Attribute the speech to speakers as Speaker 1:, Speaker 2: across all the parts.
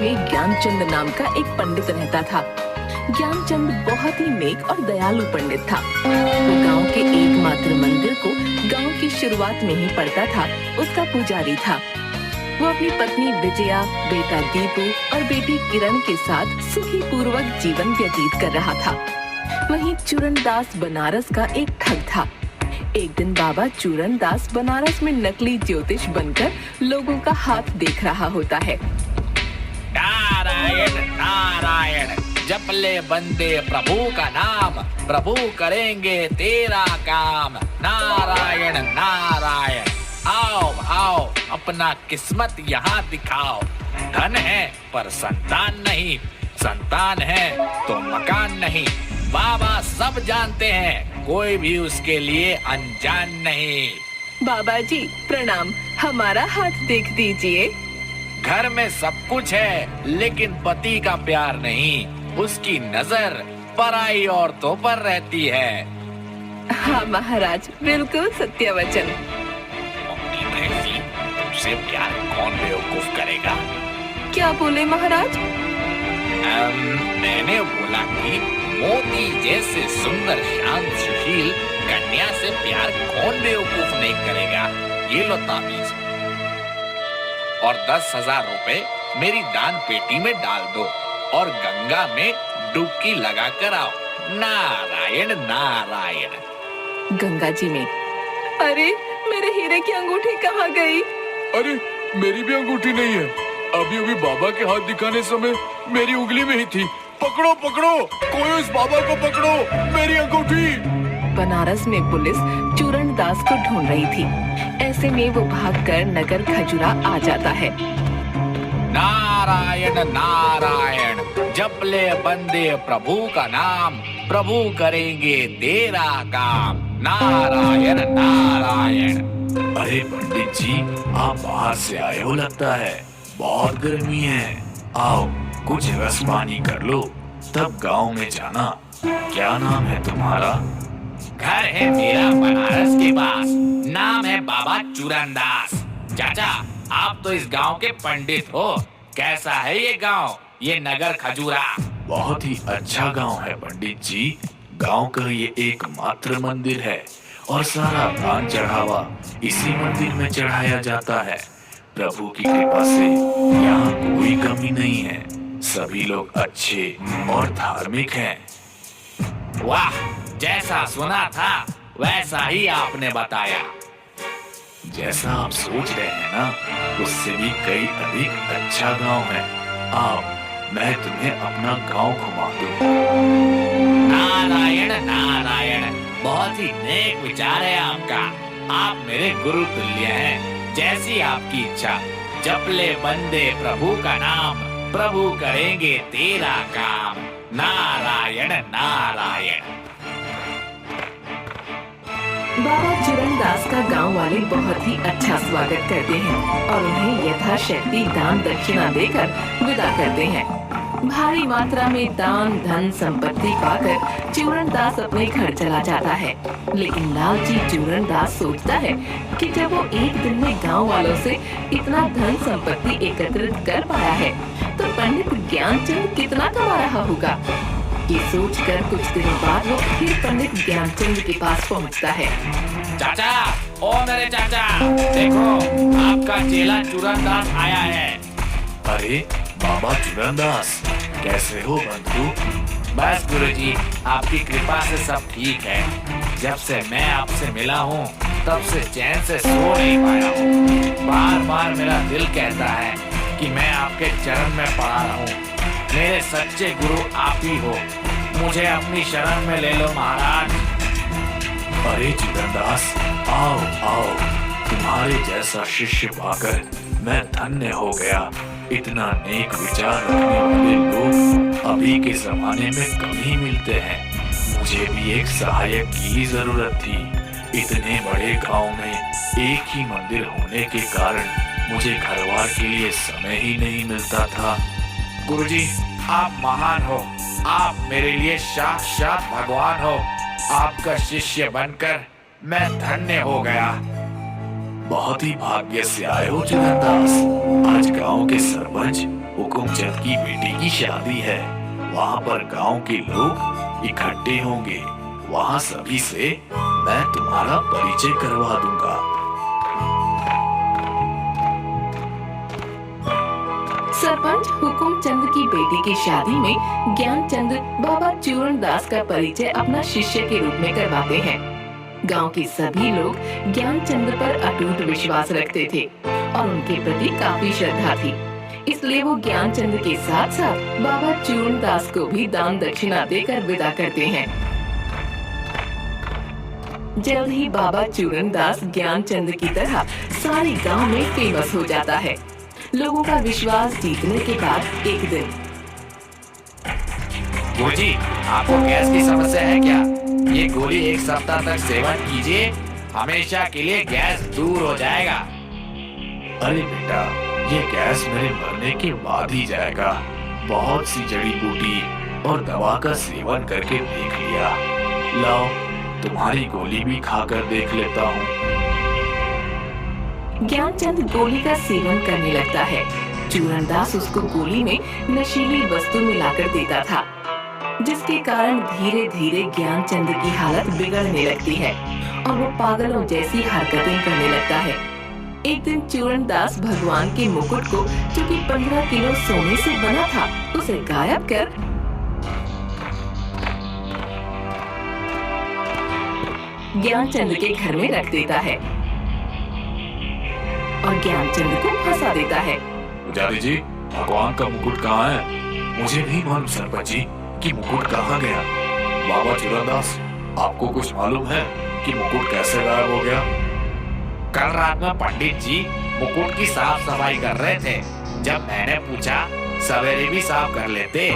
Speaker 1: में ज्ञानचंद नाम का एक पंडित रहता था। ज्ञानचंद बहुत ही नेक और दयालु पंडित था। वो गांव के एकमात्र मंदिर को गांव की शुरुआत में ही पड़ता था, उसका पुजारी था। वो अपनी पत्नी विजया, बेटा दीपू और बेटी किरण के साथ सुखी पूर्वक जीवन व्यतीत कर रहा था। वहीं चूरनदास बनारस का एक ठग था। एक दिन बाबा चूरनदास बनारस में नकली ज्योतिष बनकर लोगों का हाथ देख रहा होता है।
Speaker 2: नारायण नारायण, जप ले बंदे प्रभु का नाम, प्रभु करेंगे तेरा काम। नारायण नारायण, आओ आओ अपना किस्मत यहाँ दिखाओ। धन है पर संतान नहीं, संतान है तो मकान नहीं। बाबा सब जानते हैं, कोई भी उसके लिए अनजान नहीं।
Speaker 1: बाबा जी प्रणाम, हमारा हाथ देख दीजिए।
Speaker 2: घर में सब कुछ है लेकिन पति का प्यार नहीं, उसकी नजर पराई औरतों पर रहती है।
Speaker 1: हाँ महाराज, बिल्कुल सत्य वचन।
Speaker 2: तुमसे प्यार कौन बेवकूफ करेगा?
Speaker 1: क्या बोले महाराज?
Speaker 2: मैंने बोला कि मोती जैसे सुंदर शांत सुशील कन्या से प्यार कौन बेवकूफ नहीं करेगा। ये लो ताबीज और 10,000 रुपए मेरी दान पेटी में डाल दो और गंगा में डुबकी लगा कर आओ। नारायण नारायण।
Speaker 1: गंगा जी में? अरे मेरे हीरे की अंगूठी कहाँ गई?
Speaker 3: अरे मेरी भी अंगूठी नहीं है। अभी अभी बाबा के हाथ दिखाने समय मेरी उंगली में ही थी। पकड़ो पकड़ो, कोई इस बाबा को पकड़ो, मेरी अंगूठी।
Speaker 1: बनारस में पुलिस चूरनदास को ढूंढ रही थी। ऐसे में वो भागकर नगर खजुरा आ जाता है।
Speaker 2: नारायण नारायण, जप ले बंदे प्रभु का नाम, प्रभु करेंगे तेरा काम। नारायण नारायण।
Speaker 4: अरे पंडित जी, आप बाहर से आए हो लगता है, बहुत गर्मी है। आओ कुछ रस पानी कर लो, तब गांव में जाना। क्या नाम है तुम्हारा?
Speaker 2: घर है मेरा बनारस के पास, नाम है बाबा चूरनदास। चाचा आप तो इस गांव के पंडित हो, कैसा है ये गांव, ये नगर खजूरा?
Speaker 4: बहुत ही अच्छा गांव है पंडित जी। गांव का ये एकमात्र मंदिर है और सारा दान चढ़ावा इसी मंदिर में चढ़ाया जाता है। प्रभु की कृपा से यहाँ कोई कमी नहीं है, सभी लोग अच्छे और धार्मिक हैं।
Speaker 2: वाह, जैसा सुना था वैसा ही आपने बताया।
Speaker 4: जैसा आप सोच रहे हैं ना, उससे भी कई अधिक अच्छा गांव है। आओ मैं तुम्हें अपना गांव घुमा दूं।
Speaker 2: नारायण नारायण, बहुत ही नेक विचार है आपका। आप मेरे गुरु तुल्य हैं। जैसी आपकी इच्छा, जप ले बंदे प्रभु का नाम, प्रभु करेंगे तेरा काम। नारायण नारायण।
Speaker 1: बाबा चूरनदास का गांव वाले बहुत ही अच्छा स्वागत करते हैं और उन्हें यथाशक्ति दान दक्षिणा देकर विदा करते हैं। भारी मात्रा में दान धन संपत्ति पाकर चूरनदास अपने घर चला जाता है। लेकिन लालची चूरनदास सोचता है कि जब वो एक दिन में गांव वालों से इतना धन संपत्ति एकत्रित कर पाया है, तो पंडित ज्ञानचंद कितना कमा रहा होगा। ये सोचकर कुछ दिनों बाद वो फिर पंडित ज्ञानचंद के पास पहुंचता है।
Speaker 2: चाचा, ओ मेरे चाचा, देखो आपका चेला चूरनदास आया है।
Speaker 4: अरे बाबा चूरनदास, कैसे हो बंधु?
Speaker 2: बस गुरुजी, आपकी कृपा से सब ठीक है। जब से मैं आपसे मिला हूँ तब से चैन से सो नहीं पाया हूँ। बार बार मेरा दिल कहता है कि मैं आपके चरण में पड़ा रहूं। मेरे सच्चे गुरु आप ही हो, मुझे अपनी शरण में ले लो महाराज।
Speaker 4: अरे चूरनदास, आओ आओ, तुम्हारे जैसा शिष्य पाकर मैं धन्य हो गया। इतना नेक विचार रखने वाले लोग अभी के जमाने में कम ही मिलते हैं। मुझे भी एक सहायक की जरूरत थी। इतने बड़े गांव में एक ही मंदिर होने के कारण मुझे घरवार के लिए समय ही नहीं मिलता था।
Speaker 2: गुरुजी, आप महान हो, आप मेरे लिए साक्षात भगवान हो। आपका शिष्य बनकर मैं धन्य हो गया।
Speaker 4: बहुत ही भाग्य से आए हो चूरनदास। आज गांव के सरपंच हुकुमचंद की बेटी की शादी है। वहाँ पर गांव के लोग इकट्ठे होंगे। वहाँ सभी से मैं तुम्हारा परिचय करवा दूंगा।
Speaker 1: सरपंच हुकुमचंद की बेटी की शादी में ज्ञानचंद बाबा चूरणदास का परिचय अपना शिष्य के रूप में करवाते हैं। गांव के सभी लोग ज्ञानचंद पर अटूट विश्वास रखते थे और उनके प्रति काफी श्रद्धा थी। इसलिए वो ज्ञानचंद के साथ साथ बाबा चूरणदास को भी दान दक्षिणा देकर विदा करते हैं। जल्द ही बाबा चूरणदास ज्ञानचंद की तरह सारे गांव में फेमस हो जाता है। लोगों का विश्वास जीतने के बाद एक दिन,
Speaker 2: गुरुजी, आपको गैस की समस्या है क्या? ये गोली 1 सप्ताह तक सेवन कीजिए, हमेशा के लिए गैस दूर हो जाएगा।
Speaker 4: अरे बेटा, ये गैस मेरे मरने के बाद ही जाएगा। बहुत सी जड़ी बूटी और दवा का सेवन करके देख लिया। लाओ, तुम्हारी गोली भी खाकर देख लेता हूँ।
Speaker 1: ज्ञानचंद गोली का सेवन करने लगता है। चूरणदास उसको गोली में नशीली वस्तु मिलाकर देता था, जिसके कारण धीरे धीरे ज्ञानचंद की हालत बिगड़ने लगती है और वो पागलों जैसी हरकतें करने लगता है। एक दिन चूरणदास भगवान के मुकुट को, जो कि 15 किलो सोने से बना था, उसे गायब कर ज्ञानचंद के घर में रख देता है और ज्ञानचंद को फंसा देता है।
Speaker 4: पुजारी जी, भगवान का मुकुट कहाँ है? मुझे नहीं मालूम सरपंच जी कि मुकुट कहाँ गया। बाबा चूरणदास, आपको कुछ मालूम है कि मुकुट कैसे गायब हो गया?
Speaker 2: कल रात में पंडित जी मुकुट की साफ सफाई कर रहे थे। जब मैंने पूछा सवेरे भी साफ कर लेते,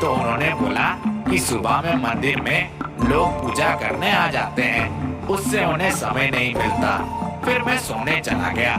Speaker 2: तो उन्होंने बोला कि सुबह में मंदिर में लोग पूजा करने आ जाते हैं, उससे उन्हें समय नहीं मिलता। फिर मैं सोने चला गया।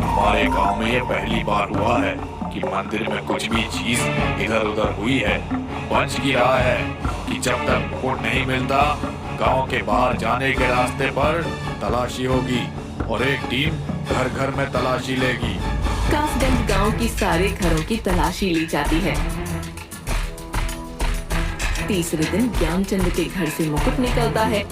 Speaker 4: हमारे गांव में ये पहली बार हुआ है कि मंदिर में कुछ भी चीज इधर उधर हुई है। पंच की राय है कि जब तक मुकुट नहीं मिलता, गांव के बाहर जाने के रास्ते पर तलाशी होगी और एक टीम घर घर में तलाशी लेगी।
Speaker 1: कासगंज गांव की सारे घरों की तलाशी ली जाती है। तीसरे दिन ज्ञानचंद के घर से मुकुट निकलता है।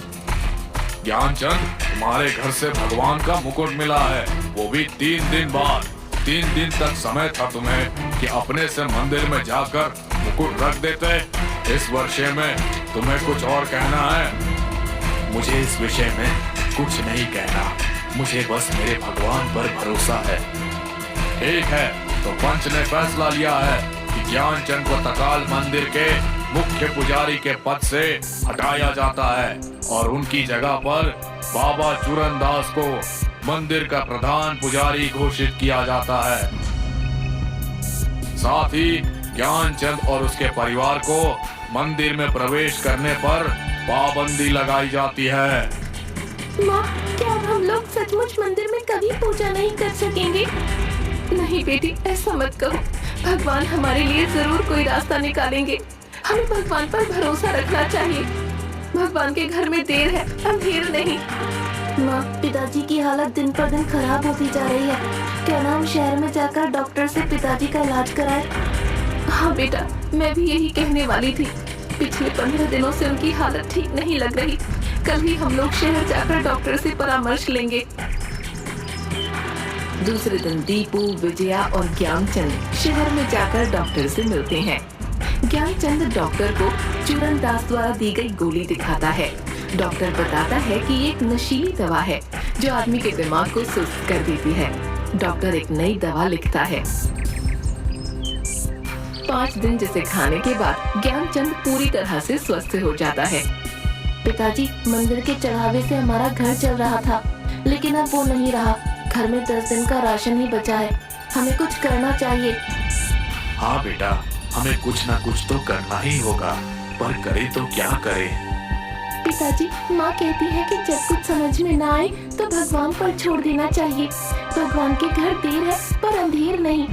Speaker 3: ज्ञानचंद, तुम्हारे घर से भगवान का मुकुट मिला है, वो भी 3 दिन बाद। 3 दिन तक समय था तुम्हें कि अपने से मंदिर में जाकर मुकुट रख देते। इस विषय में तुम्हें कुछ और कहना है?
Speaker 4: मुझे इस विषय में कुछ नहीं कहना। मुझे बस मेरे भगवान पर भरोसा है।
Speaker 3: ठीक है, तो पंच ने फैसला लिया है कि ज्ञानचंद को तकाल मंदिर के मुख्य पुजारी के पद से हटाया जाता है और उनकी जगह पर बाबा चूरणदास को मंदिर का प्रधान पुजारी घोषित किया जाता है। साथ ही ज्ञानचंद और उसके परिवार को मंदिर में प्रवेश करने पर पाबंदी लगाई जाती है।
Speaker 1: माँ, क्या अब हम लोग सचमुच मंदिर में कभी पूजा नहीं कर सकेंगे? नहीं बेटी, ऐसा मत कहो। भगवान हमारे लिए जरूर कोई रास्ता निकालेंगे। हमें भगवान पर भरोसा रखना चाहिए। भगवान के घर में देर है, अंधेर नहीं।
Speaker 5: माँ, पिताजी की हालत दिन पर दिन खराब होती जा रही है। क्या नाम शहर में जाकर डॉक्टर से पिताजी का इलाज कराए?
Speaker 1: हाँ बेटा, मैं भी यही कहने वाली थी। पिछले 15 दिनों से उनकी हालत ठीक नहीं लग रही। कल ही हम लोग शहर जाकर डॉक्टर से परामर्श लेंगे। दूसरे दिन दीपू, विजया और ज्ञानचंद शहर में जाकर डॉक्टर से मिलते हैं। ज्ञानचंद डॉक्टर को चूरणदास द्वारा दी गई गोली दिखाता है। डॉक्टर बताता है कि ये एक नशीली दवा है जो आदमी के दिमाग को सुस्त कर देती है। डॉक्टर एक नई दवा लिखता है। 5 दिन जिसे खाने के बाद ज्ञानचंद पूरी तरह से स्वस्थ हो जाता है।
Speaker 5: पिताजी, मंदिर के चढ़ावे से हमारा घर चल रहा था, लेकिन अब वो नहीं रहा। घर में 10 दिन का राशन ही बचा है। हमें कुछ करना चाहिए।
Speaker 4: हाँ बेटा, हमें कुछ ना कुछ तो करना ही होगा, पर करे तो क्या करे?
Speaker 5: पिताजी, माँ कहती है कि जब कुछ समझ में ना आए तो भगवान पर छोड़ देना चाहिए। भगवान के घर देर है पर अंधेर नहीं।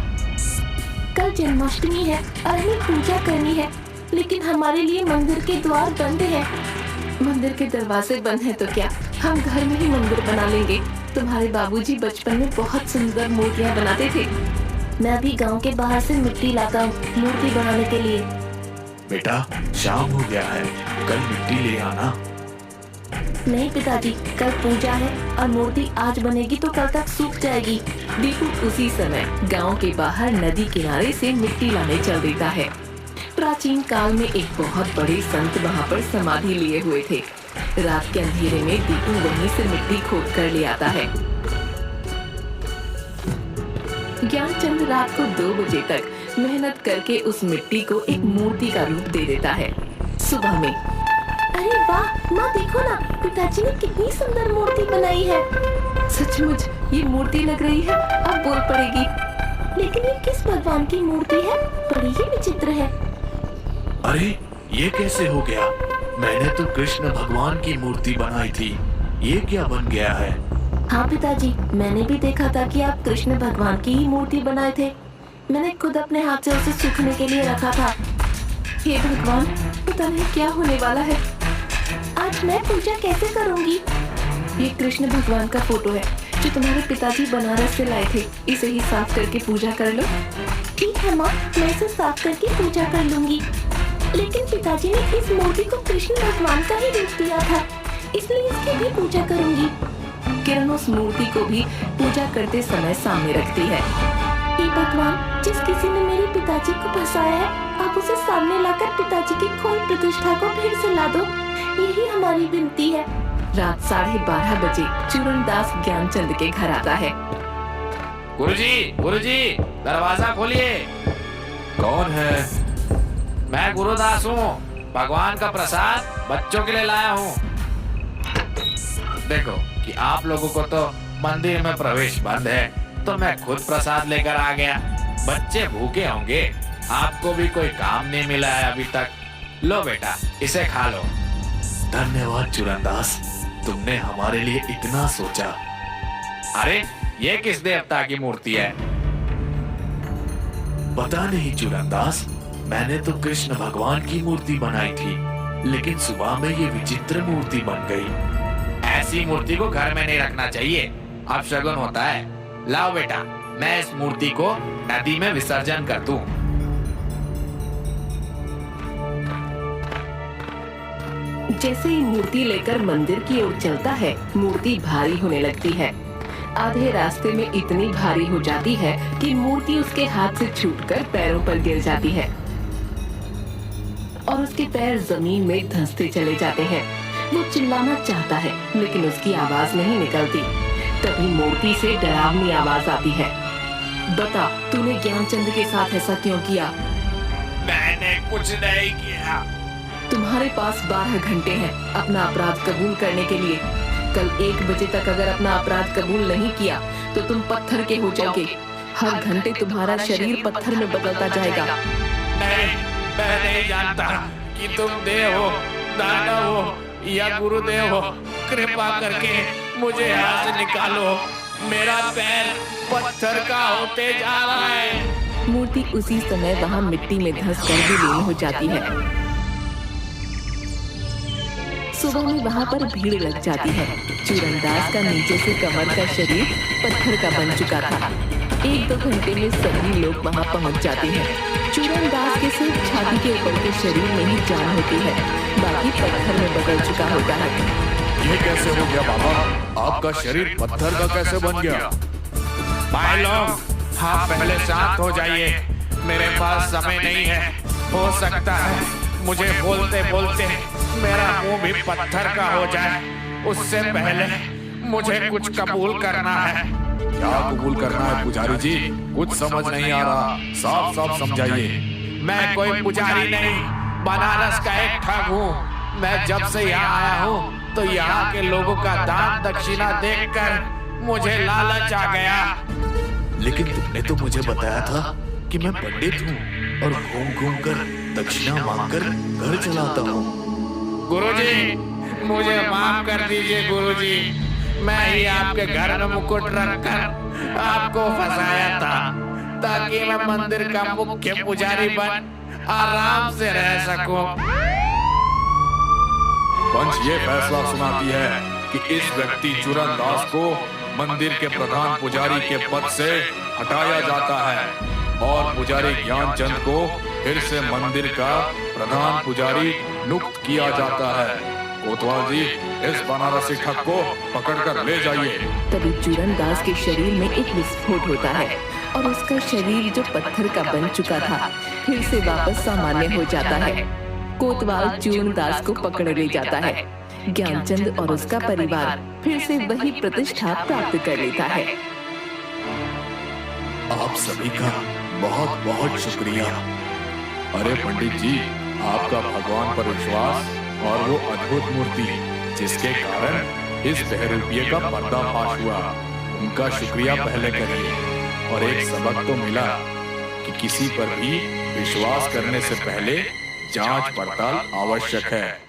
Speaker 5: कल जन्माष्टमी है और हमें पूजा करनी है, लेकिन हमारे लिए मंदिर के द्वार बंद है।
Speaker 1: मंदिर के दरवाजे बंद हैं तो क्या, हम घर में ही मंदिर बना लेंगे। तुम्हारे बाबूजी बचपन में बहुत सुंदर मूर्तियाँ बनाते थे।
Speaker 5: मैं अभी गांव के बाहर से मिट्टी लाता हूँ मूर्ति बनाने के लिए।
Speaker 4: बेटा शाम हो गया है, कल मिट्टी ले आना।
Speaker 5: नहीं पिताजी, कल पूजा है और मूर्ति आज बनेगी तो कल तक सूख जाएगी।
Speaker 1: दीपू उसी समय गांव के बाहर नदी किनारे से मिट्टी लाने चल देता है। प्राचीन काल में एक बहुत बड़े संत वहाँ पर समाधि लिए हुए थे। रात के अंधेरे में दीपू वहीं से मिट्टी खोद कर ले आता है। ज्ञानचंद रात को 2 बजे तक मेहनत करके उस मिट्टी को एक मूर्ति का रूप दे देता है। सुबह में
Speaker 5: अरे वाह माँ, देखो ना पिताजी ने कितनी सुंदर मूर्ति बनाई है।
Speaker 1: सचमुच ये मूर्ति लग रही है, अब बोल पड़ेगी।
Speaker 5: लेकिन ये किस भगवान की मूर्ति है? बड़ी ही विचित्र है।
Speaker 4: अरे ये कैसे हो गया? मैंने तो कृष्ण भगवान की मूर्ति बनाई थी, ये क्या बन गया है?
Speaker 5: हाँ पिताजी, मैंने भी देखा था कि आप कृष्ण भगवान की ही मूर्ति बनाए थे। मैंने खुद अपने हाथ से उसे सूखने के लिए रखा था।
Speaker 1: हे भगवान, पता नहीं क्या होने वाला है।
Speaker 5: आज मैं पूजा कैसे करूंगी?
Speaker 1: ये कृष्ण भगवान का फोटो है जो तुम्हारे पिताजी बनारस से लाए थे। इसे ही साफ करके पूजा कर लो।
Speaker 5: ठीक है माँ, मैं इसे साफ करके पूजा कर लूंगी। लेकिन पिताजी ने इस मूर्ति को कृष्ण भगवान का ही रूप दिया था, इसलिए इसकी भी पूजा करूंगी।
Speaker 1: किरण उस मूर्ति को भी पूजा करते समय सामने रखती है।
Speaker 5: हे भगवान, जिस किसी ने मेरे पिताजी को फंसाया है, आप उसे सामने लाकर पिताजी की खोई प्रतिष्ठा को फिर से ला दो, यही हमारी विनती है।
Speaker 1: रात 12:30 बजे चूरनदास ज्ञानचंद के घर आता है।
Speaker 2: गुरुजी, दरवाजा खोलिए।
Speaker 3: कौन है?
Speaker 2: मैं गुरुदास हूँ, भगवान का प्रसाद बच्चों के लिए लाया हूँ। देखो कि आप लोगों को तो मंदिर में प्रवेश बंद है, तो मैं खुद प्रसाद लेकर आ गया। बच्चे भूखे होंगे, आपको भी कोई काम नहीं मिला है अभी तक। लो बेटा, इसे खा लो।
Speaker 4: धन्यवाद चूरनदास, तुमने हमारे लिए इतना सोचा।
Speaker 2: अरे ये किस देवता की मूर्ति है?
Speaker 4: पता नहीं चूरनदास, मैंने तो कृष्ण भगवान की मूर्ति बनाई थी, लेकिन सुबह में ये विचित्र मूर्ति बन गई।
Speaker 2: ऐसी मूर्ति को घर में नहीं रखना चाहिए, अब शगुन होता है। लाओ बेटा, मैं इस मूर्ति को नदी में विसर्जन कर दूं।
Speaker 1: जैसे ही मूर्ति लेकर मंदिर की ओर चलता है, मूर्ति भारी होने लगती है। आधे रास्ते में इतनी भारी हो जाती है कि मूर्ति उसके हाथ से छूटकर पैरों पर गिर जाती है और उसके पैर जमीन में धंसते चले जाते हैं। वो चिल्लाना चाहता है लेकिन उसकी आवाज नहीं निकलती। तभी मूर्ति से डरावनी आवाज आती है। बता, तूने ज्ञानचंद के साथ ऐसा क्यों किया?
Speaker 2: मैंने कुछ नहीं किया।
Speaker 1: तुम्हारे पास 12 घंटे हैं अपना अपराध कबूल करने के लिए। कल 1 बजे तक अगर अपना अपराध कबूल नहीं किया तो तुम पत्थर के हो जाओगे। हर घंटे तुम्हारा शरीर पत्थर में बदलता जाएगा।
Speaker 2: मैं नहीं जानता कि तुम देव हो, दानव हो या गुरुदेव हो। कृपा करके मुझे यहाँ से निकालो, मेरा पैर पत्थर का होते जा रहा है।
Speaker 1: मूर्ति उसी समय वहाँ मिट्टी में धंसकर विलीन हो जाती है। सुबह में वहाँ पर भीड़ लग जाती है। चूरनदास का नीचे से कमर का शरीर पत्थर का बन चुका था। 1-2 घंटे में सभी लोग वहाँ पहुँच जाते हैं। चूरनदास के सिर्फ छाती के ऊपर के शरीर में ही जान होती है, बाकी पत्थर में बदल चुका होता है।
Speaker 3: ये कैसे हो गया बाबा? आपका शरीर पत्थर का कैसे बन गया?
Speaker 2: भाई लोग, हाँ पहले शांत हो जाइए, मेरे पास समय नहीं है। हो सकता है मुझे बोलते बोलते मेरा मुंह भी पत्थर का हो जाए, उससे पहले मुझे कुछ कबूल करना है।
Speaker 3: क्या कबूल करना है पुजारी जी? कुछ समझ नहीं आ रहा, साफ साफ समझाइए।
Speaker 2: मैं कोई पुजारी नहीं, बनारस का एक ठग हूँ। मैं जब से यहाँ आया हूँ तो यहाँ के लोगों का दान दक्षिणा देखकर मुझे लालच आ गया।
Speaker 4: लेकिन तुमने तो मुझे बताया था कि मैं पंडित हूँ और घूम घूम कर दक्षिणा मांगकर घर चलाता हूँ।
Speaker 2: गुरुजी, मुझे माफ कर दीजिए गुरुजी। मैं ही आपके घर में मुकुट रखकर आपको फंसाया था ताकि मैं मंदिर का मुख्य पुजारी बन आराम से रह सकूं।
Speaker 3: पंच ये फैसला सुनाती है कि इस व्यक्ति चूरनदास को मंदिर के प्रधान पुजारी के पद से हटाया जाता है और पुजारी ज्ञानचंद को फिर से मंदिर का प्रधान पुजारी नियुक्त किया जाता है। कोतवाल जी, इस बनारसी ठग को पकड़कर ले जाइए।
Speaker 1: तभी चूरनदास के शरीर में एक विस्फोट होता है और उसका शरीर जो पत्थर का बन चुका था फिर से वापस सामान्य हो जाता है। कोतवाल चूरनदास को पकड़ ले जाता है। ज्ञानचंद और उसका परिवार फिर से वही प्रतिष्ठा प्राप्त कर लेता है।
Speaker 4: आप सभी का बहुत बहुत शुक्रिया।
Speaker 3: अरे पंडित जी, आपका भगवान पर विश्वास और वो अद्भुत मूर्ति जिसके कारण इस बहरूपिये का पर्दाफाश हुआ, उनका शुक्रिया पहले करिए। और एक सबक तो मिला कि किसी पर भी विश्वास करने से पहले जांच पड़ताल आवश्यक है।